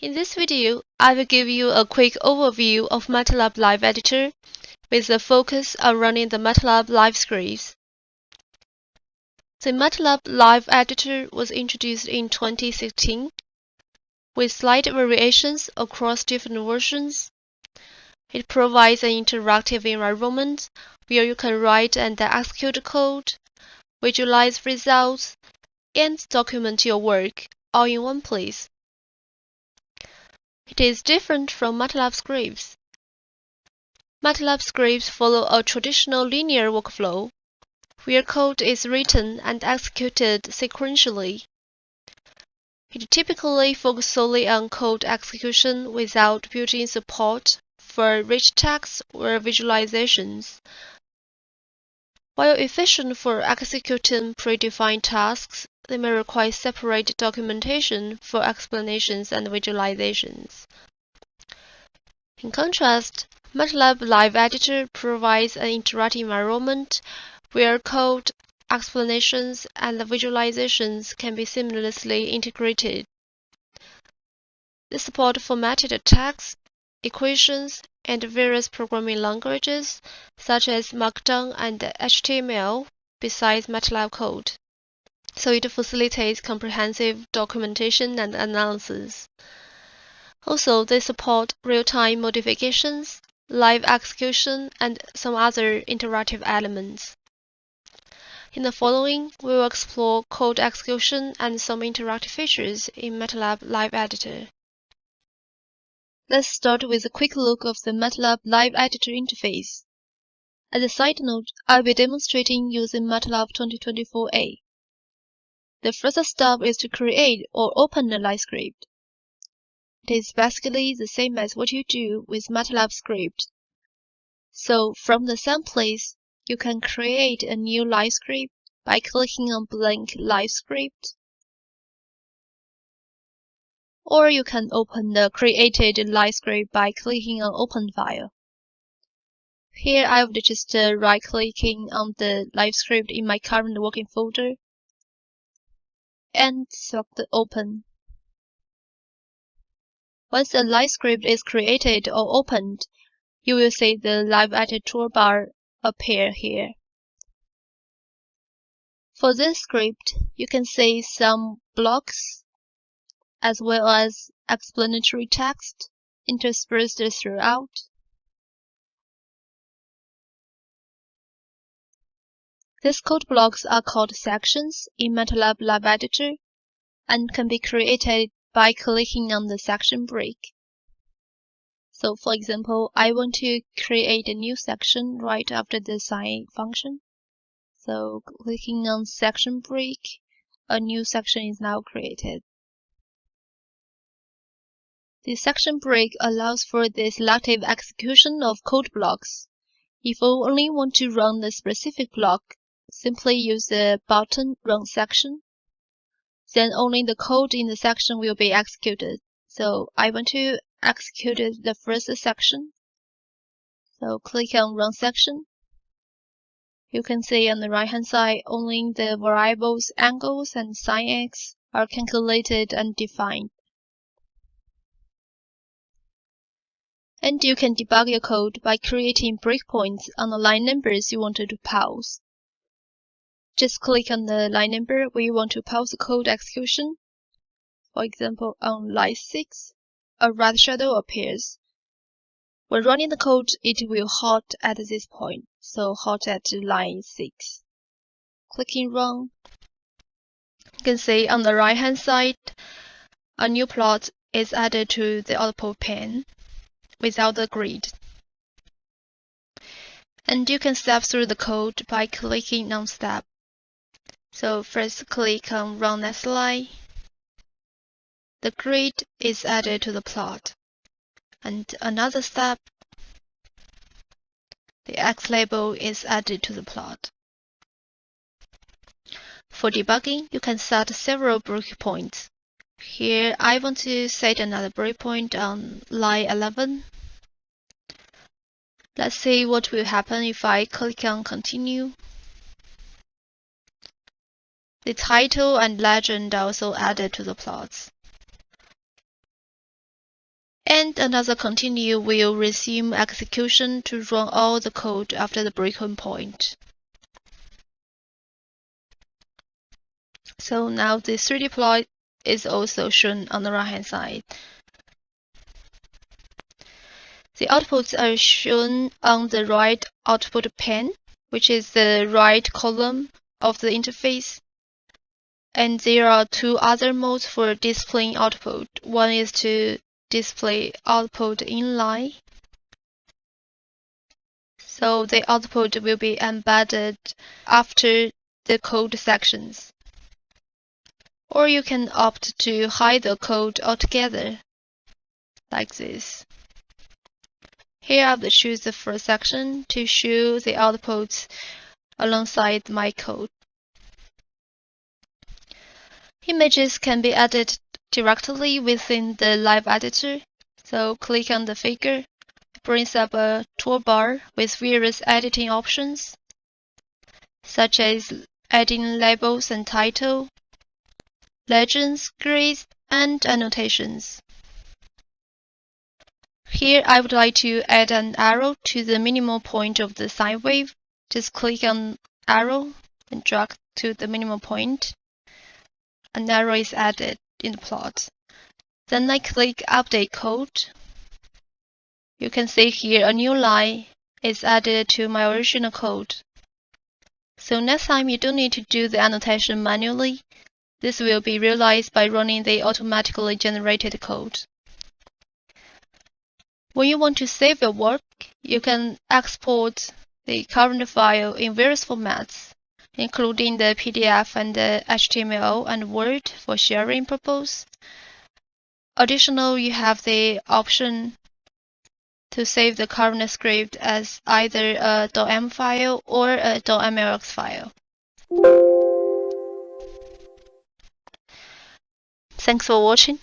In this video, I will give you a quick overview of MATLAB Live Editor with a focus on running the MATLAB LiveScript. The MATLAB Live Editor was introduced in 2016 with slight variations across different versions. It provides an interactive environment where you can write and execute code, visualize results, and document your work all in one place. It is different from MATLAB scripts. MATLAB scripts follow a traditional linear workflow, where code is written and executed sequentially. It typically focuses solely on code execution without built-in support for rich text or visualizations. While efficient for executing predefined tasks, they may require separate documentation for explanations and visualizations. In contrast, MATLAB Live Editor provides an interactive environment where code, explanations, and visualizations can be seamlessly integrated. They support formatted text, equations, and various programming languages such as Markdown and HTML besides MATLAB code, so it facilitates comprehensive documentation and analysis. Also, they support real-time modifications, live execution, and some other interactive elements. In the following, we will explore code execution and some interactive features in MATLAB Live Editor. Let's start with a quick look of the MATLAB Live Editor interface. As a side note, I'll be demonstrating using MATLAB 2024A. The first step is to create or open a LiveScript. It is basically the same as what you do with MATLAB script. So from the same place, you can create a new LiveScript by clicking on blank LiveScript, or you can open the created LiveScript by clicking on Open File. Here I will just right-clicking on the LiveScript in my current working folder and select Open. Once the LiveScript is created or opened, you will see the Live Editor toolbar appear here. For this script, you can see some blocks as well as explanatory text interspersed throughout. These code blocks are called sections in MATLAB Live Editor and can be created by clicking on the section break. So for example, I want to create a new section right after the sign function. So clicking on section break, a new section is now created. The section break allows for the selective execution of code blocks. If you only want to run the specific block, simply use the button Run Section. Then only the code in the section will be executed. So I want to execute the first section. So click on Run Section. You can see on the right-hand side only the variables angles and sin x are calculated and defined. And you can debug your code by creating breakpoints on the line numbers you wanted to pause. Just click on the line number where you want to pause the code execution. For example, on line 6, a red shadow appears. When running the code, it will halt at this point, so halt at line 6. Clicking Run. You can see on the right-hand side, a new plot is added to the output pane without the grid. And you can step through the code by clicking on Step. So first click on Run Next Line. The grid is added to the plot. And another step, the X label is added to the plot. For debugging, you can set several breakpoints. Here, I want to set another breakpoint on line 11. Let's see what will happen if I click on Continue. The title and legend are also added to the plots. And another continue will resume execution to run all the code after the breakpoint point. So now the 3D plot is also shown on the right-hand side. The outputs are shown on the right output pane, which is the right column of the interface. And there are two other modes for displaying output. One is to display output inline. So the output will be embedded after the code sections. Or you can opt to hide the code altogether, like this. Here I will choose the first section to show the outputs alongside my code. Images can be added directly within the Live Editor. So click on the figure. It brings up a toolbar with various editing options, such as adding labels and title, legends, grids, and annotations. Here I would like to add an arrow to the minimal point of the sine wave. Just click on arrow and drag to the minimal point. An arrow is added in the plot. Then I click Update Code. You can see here a new line is added to my original code. So next time you don't need to do the annotation manually. This will be realized by running the automatically generated code. When you want to save your work, you can export the current file in various formats, including the PDF and the HTML and Word for sharing purpose. Additionally, you have the option to save the current script as either a .m file or a .mlx file. Thanks for watching.